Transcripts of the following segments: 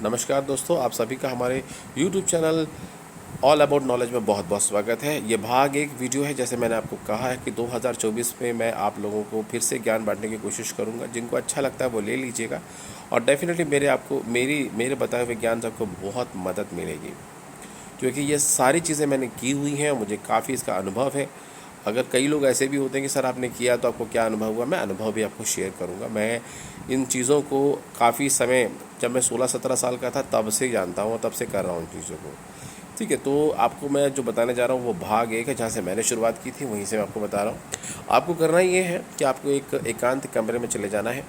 नमस्कार दोस्तों, आप सभी का हमारे YouTube channel all about knowledge में बहुत बहुत स्वागत है। ये भाग एक वीडियो है। जैसे मैंने आपको कहा है कि 2024 में मैं आप लोगों को फिर से ज्ञान बांटने की कोशिश करूंगा। जिनको अच्छा लगता है वो ले लीजिएगा और डेफिनेटली मेरे बताए हुए ज्ञान से आपको बहुत मदद मिलेगी, क्योंकि ये सारी चीज़ें मैंने की हुई हैं, मुझे काफ़ी इसका अनुभव है। अगर कई लोग ऐसे भी होते हैं कि सर आपने किया तो आपको क्या अनुभव हुआ, मैं अनुभव भी आपको शेयर करूंगा। मैं इन चीज़ों को काफ़ी समय, जब मैं 16-17 साल का था तब से जानता हूँ, तब से कर रहा हूँ इन चीज़ों को। ठीक है, तो आपको मैं जो बताने जा रहा हूँ वो भाग एक है, जहाँ से मैंने शुरुआत की थी वहीं से मैं आपको बता रहा हूँ। आपको करना ये है कि आपको एक एकांत कमरे में चले जाना है।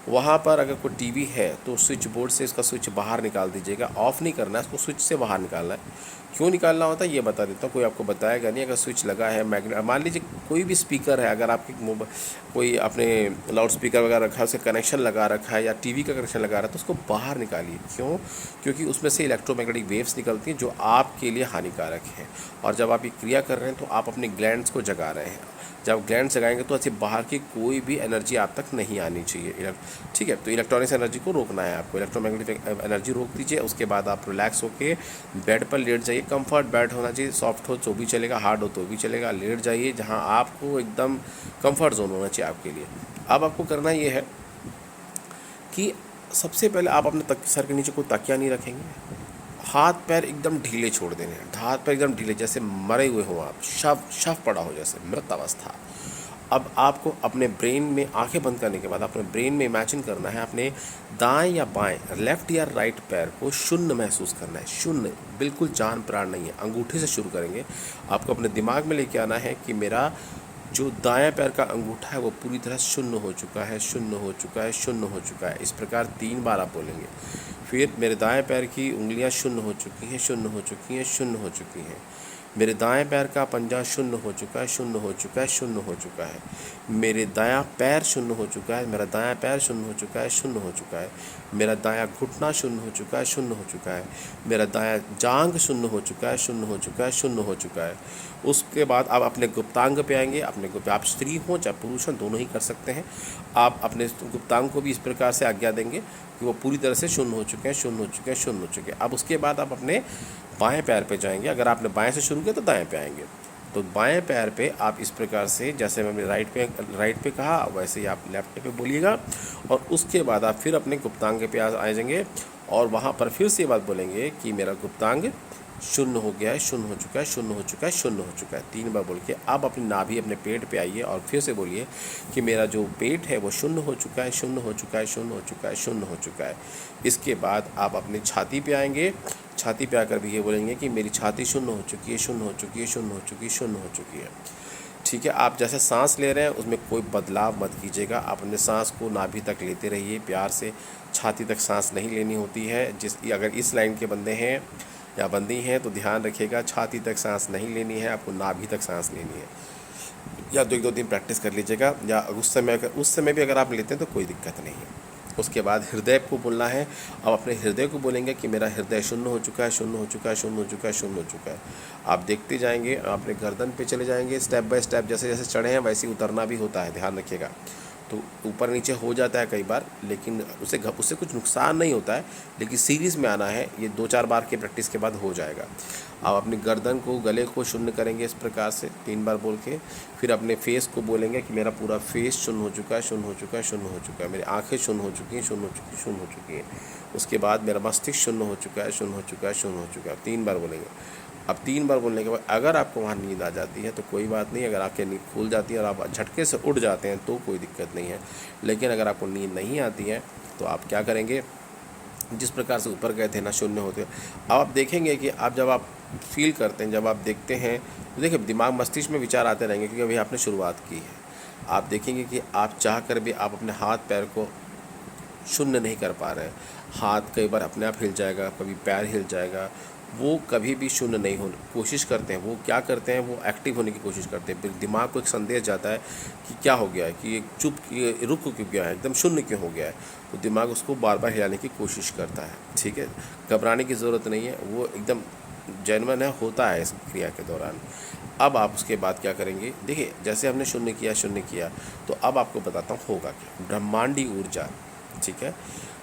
वहाँ पर अगर कोई टीवी है तो स्विच बोर्ड से इसका स्विच बाहर निकाल दीजिएगा। ऑफ़ नहीं करना है, इसको स्विच से बाहर निकालना है। क्यों निकालना होता है ये बता देता हूँ, कोई आपको बताएगा नहीं। अगर स्विच लगा है, मैग्नेट, मान लीजिए कोई भी स्पीकर है, अगर आपके कोई अपने लाउड स्पीकर वगैरह रखा है, उसका कनेक्शन लगा रखा है या टीवी का कनेक्शन लगा रहा है, तो उसको बाहर निकालिए। क्यों? क्योंकि उसमें से इलेक्ट्रोमैग्नेटिक वेव्स निकलती हैं जो आपके लिए हानिकारक हैं। और जब आप ये क्रिया कर रहे हैं तो आप अपने ग्लैंड्स को जगा रहे हैं। जब ग्लैंड जगाएंगे तो ऐसे बाहर की कोई भी एनर्जी आप तक नहीं आनी चाहिए। ठीक है, तो इलेक्ट्रॉनिक्स एनर्जी को रोकना है आपको, इलेक्ट्रोमैग्नेटिक एनर्जी रोक दीजिए। उसके बाद आप रिलैक्स होकर बेड पर लेट जाइए। कंफर्ट बेड होना चाहिए, सॉफ्ट हो तो भी चलेगा, हार्ड हो तो भी चलेगा। लेट जाइए जहाँ आपको एकदम कंफर्ट जोन होना चाहिए आपके लिए। अब आपको करना ये है कि सबसे पहले आप अपने सर के नीचे कोई तकिया नहीं रखेंगे। हाथ पैर एकदम ढीले छोड़ देने हैं, हाथ पैर एकदम ढीले, जैसे मरे हुए हो आप, शव शव पड़ा हो, जैसे मृत अवस्था। अब आपको अपने ब्रेन में आंखें बंद करने के बाद अपने ब्रेन में इमेजिन करना है अपने दाएं या बाएं, लेफ्ट या राइट पैर को शून्य महसूस करना है। शून्य, बिल्कुल जान प्राण नहीं है। अंगूठे से शुरू करेंगे। आपको अपने दिमाग में लेके आना है कि मेरा जो दायां पैर का अंगूठा है वो पूरी तरह शून्य हो चुका है, शून्य हो चुका है, शून्य हो चुका है। इस प्रकार 3 बार आप बोलेंगे। फिर मेरे दाएं पैर की उंगलियां शून्य हो चुकी हैं, शून्य हो चुकी हैं, शून्य हो चुकी हैं। मेरे दाएं पैर का पंजा शून्य हो चुका है, शून्य हो चुका है, शून्य हो चुका है। मेरे दायां पैर शून्य हो चुका है, मेरा दायां पैर शून्य हो चुका है, शून्य हो चुका है। मेरा दायां घुटना शून्य हो चुका है, शून्य हो चुका है। मेरा दायां जांघ शून्य हो चुका है, शून्य हो चुका है, शून्य हो चुका है। उसके बाद आप अपने गुप्तांग पे आएंगे। अपने गुप्त, आप स्त्री हो चाहे पुरुष हो, दोनों ही कर सकते हैं। आप अपने गुप्तांग को भी इस प्रकार से आज्ञा देंगे कि वो पूरी तरह से शून्य हो चुके हैं, शून्य हो चुके हैं, शून्य हो चुके हैं। अब उसके बाद आप अपने बाएं पैर पे जाएंगे। अगर आपने बाएं से शुरू किया तो दाएं पे आएंगे। तो बाएं पैर पे आप इस प्रकार से, जैसे मैंने राइट पे कहा वैसे ही आप लेफ्ट पे बोलिएगा। और उसके बाद आप फिर अपने गुप्तांग पे आ जाएंगे और वहाँ पर फिर से ये बात बोलेंगे कि मेरा गुप्तांग शून्य हो गया है, शून्य हो चुका है, शून्य हो चुका है, शून्य हो चुका है। 3 बार बोल के आप अपनी नाभि अपने पेट पे आइए और फिर से बोलिए कि मेरा जो पेट है वो शून्य हो चुका है, शून्य हो चुका है, शून्य हो चुका है, शून्य हो चुका है। इसके बाद आप अपनी छाती पे आएंगे। छाती पे आकर भी ये बोलेंगे कि मेरी छाती शून्य हो चुकी है, शून्य हो चुकी है, शून्य हो चुकी है, शून्य हो चुकी है। ठीक है, आप जैसे सांस ले रहे हैं उसमें कोई बदलाव मत कीजिएगा। आप अपने सांस को नाभि तक लेते रहिए प्यार से। छाती तक सांस नहीं लेनी होती है। अगर इस लाइन के बंदे हैं या बंदी हैं तो ध्यान रखिएगा, छाती तक सांस नहीं लेनी है, आपको नाभि तक सांस लेनी है। या 1-2 दिन प्रैक्टिस कर लीजिएगा। या उस समय भी अगर आप लेते हैं तो कोई दिक्कत नहीं है। उसके बाद हृदय को बोलना है। अब अपने हृदय को बोलेंगे कि मेरा हृदय शून्य हो चुका है, शून्य हो चुका है, शून्य हो चुका है, शून्य हो चुका है। आप देखते जाएंगे, अपने गर्दन पे चले जाएंगे। स्टेप बाय स्टेप जैसे जैसे चढ़े हैं वैसे ही उतरना भी होता है, ध्यान रखिएगा। तो ऊपर नीचे हो जाता है कई बार, लेकिन उससे कुछ नुकसान नहीं होता है। लेकिन सीरीज़ में आना है, ये 2-4 बार के प्रैक्टिस के बाद हो जाएगा। आप अपनी गर्दन को, गले को शून्य करेंगे इस प्रकार से 3 बार बोल के। फिर अपने फेस को बोलेंगे कि मेरा पूरा फेस शून्य हो चुका है, शून्य हो चुका है, शून्य हो चुका है। मेरी आंखें शून्य हो चुकी हैं, शून्य हो चुकी, शून्य हो चुकी हैं। उसके बाद मेरा मस्तिष्क शून्य हो चुका है, शून्य हो चुका है, शून्य हो चुका है। 3 बार बोलेंगे। अब 3 बार बोलने के बाद अगर आपको वहाँ नींद आ जाती है तो कोई बात नहीं। अगर आपकी नींद खुल जाती है और आप झटके से उठ जाते हैं तो कोई दिक्कत नहीं है। लेकिन अगर आपको नींद नहीं आती है तो आप क्या करेंगे, जिस प्रकार से ऊपर गए थे ना, शून्य होते, अब आप देखेंगे कि आप जब आप फील करते हैं, जब आप देखते हैं तो देखिए दिमाग मस्तिष्क में विचार आते रहेंगे, क्योंकि अभी आपने शुरुआत की है। आप देखेंगे कि आप चाह कर भी आप अपने हाथ पैर को शून्य नहीं कर पा रहे हैं। हाथ कई बार अपने आप हिल जाएगा, कभी पैर हिल जाएगा। वो कभी भी शून्य नहीं हो कोशिश करते हैं। वो क्या करते हैं, वो एक्टिव होने की कोशिश करते हैं। फिर दिमाग को एक संदेश जाता है कि क्या हो गया है, कि ये रुक क्यों गया है, एकदम शून्य क्यों हो गया है। तो दिमाग उसको बार बार हिलाने की कोशिश करता है। ठीक है, घबराने की ज़रूरत नहीं है, वो एकदम जेन्युइन है, होता है इस क्रिया के दौरान। अब आप उसके बाद क्या करेंगे, देखिए जैसे हमने शून्य किया, तो अब आपको बताता हूँ होगा क्या। ब्रह्मांडी ऊर्जा, ठीक है,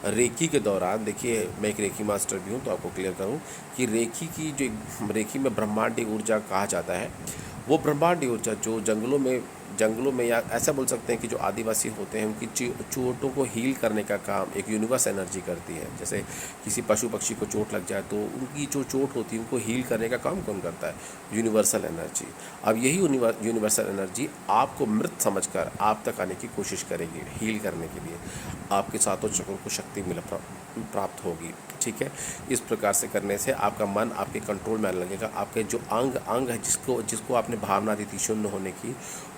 रेकी के दौरान, देखिए मैं एक रेकी मास्टर भी हूँ तो आपको क्लियर करूँ कि रेकी की जो रेकी में ब्रह्मांडी ऊर्जा कहा जाता है, वो ब्रह्मांडी ऊर्जा जो जंगलों में या ऐसा बोल सकते हैं कि जो आदिवासी होते हैं उनकी चोटों को हील करने का काम एक यूनिवर्स एनर्जी करती है। जैसे किसी पशु पक्षी को चोट लग जाए तो उनकी जो चोट होती है उनको हील करने का काम कौन करता है? Universal energy. अब यही यूनिवर्सल एनर्जी आपको मृत समझकर आप तक आने की कोशिश करेगी हील करने के लिए, आपके सातों चक्रों को शक्ति प्राप्त होगी। ठीक है, इस प्रकार से करने से आपका मन आपके कंट्रोल में आने लगेगा। आपके जो अंग है जिसको आपने भावना दी थी शून्य होने की,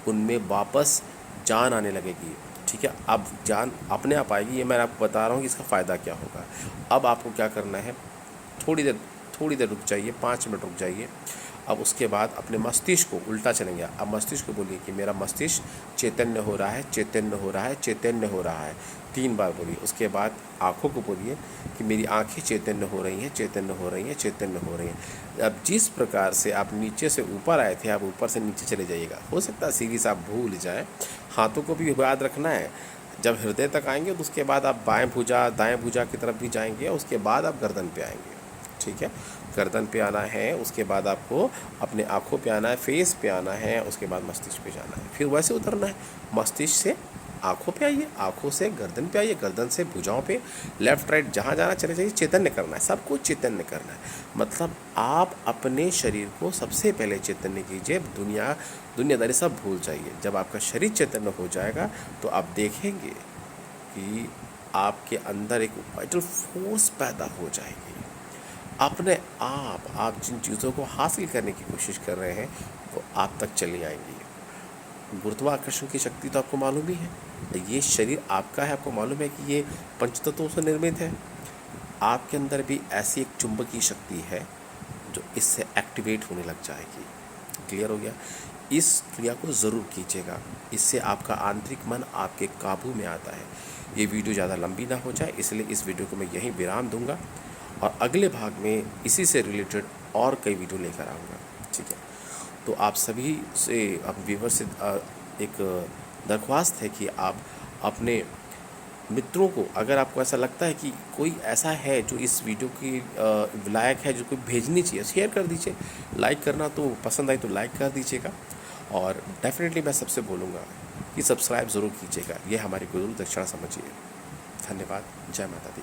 उनमें वापस जान आने लगेगी। ठीक है, अब जान अपने आप आएगी। ये मैं आपको बता रहा हूँ कि इसका फ़ायदा क्या होगा। अब आपको क्या करना है, थोड़ी देर रुक जाइए, 5 मिनट रुक जाइए। अब उसके बाद अपने मस्तिष्क को उल्टा चलेंगे। अब मस्तिष्क को बोलिए कि मेरा मस्तिष्क चैतन्य हो रहा है, चैतन्य हो रहा है, चैतन्य हो रहा है। 3 बार बोलिए। उसके बाद आँखों को बोलिए कि मेरी आँखें चैतन्य हो रही हैं, चैतन्य हो रही हैं, चैतन्य हो रही हैं। अब जिस प्रकार से आप नीचे से ऊपर आए थे, आप ऊपर से नीचे चले जाइएगा। हो सकता है सीरीज आप भूल जाएँ। हाथों को भी याद रखना है। जब हृदय तक आएंगे तो उसके बाद आप बाएं भुजा दाएं भुजा की तरफ भी जाएंगे, उसके बाद आप गर्दन पे आएंगे। ठीक है, गर्दन पे आना है, उसके बाद आपको अपने आँखों पे आना है, फेस पे आना है, उसके बाद मस्तिष्क पे जाना है, फिर वैसे उतरना है। मस्तिष्क से आँखों पे आइए, आँखों से गर्दन पे आइए, गर्दन से भुजाओं पे, लेफ्ट राइट जहाँ जाना चले जाइए। चैतन्य करना है, सब कुछ चैतन्य करना है। मतलब आप अपने शरीर को सबसे पहले चैतन्य कीजिए, दुनियादारी सब भूल जाइए। जब आपका शरीर चैतन्य हो जाएगा तो आप देखेंगे कि आपके अंदर एक वाइटल फोर्स पैदा हो जाएगी। अपने आप जिन चीज़ों को हासिल करने की कोशिश कर रहे हैं वो आप तक चली आएंगी। गुरुत्वाकर्षण की शक्ति तो आपको मालूम ही है। ये शरीर आपका है, आपको मालूम है कि ये पंचतत्वों से निर्मित है। आपके अंदर भी ऐसी एक चुंबकीय शक्ति है जो इससे एक्टिवेट होने लग जाएगी। क्लियर हो गया? इस क्रिया को ज़रूर कीजिएगा, इससे आपका आंतरिक मन आपके काबू में आता है। ये वीडियो ज़्यादा लंबी ना हो जाए, इसलिए इस वीडियो को मैं यहीं विराम दूंगा और अगले भाग में इसी से रिलेटेड और कई वीडियो लेकर आऊँगा। ठीक है, तो आप सभी से, आप व्यूअर से एक दरख्वास्त है कि आप अपने मित्रों को, अगर आपको ऐसा लगता है कि कोई ऐसा है जो इस वीडियो की लायक है, जो कोई भेजनी चाहिए, शेयर कर दीजिए। लाइक करना तो पसंद आई तो लाइक कर दीजिएगा, और डेफिनेटली मैं सबसे बोलूँगा कि सब्सक्राइब ज़रूर कीजिएगा। ये हमारी गुरु दक्षिणा समझिए। धन्यवाद। जय माता दी।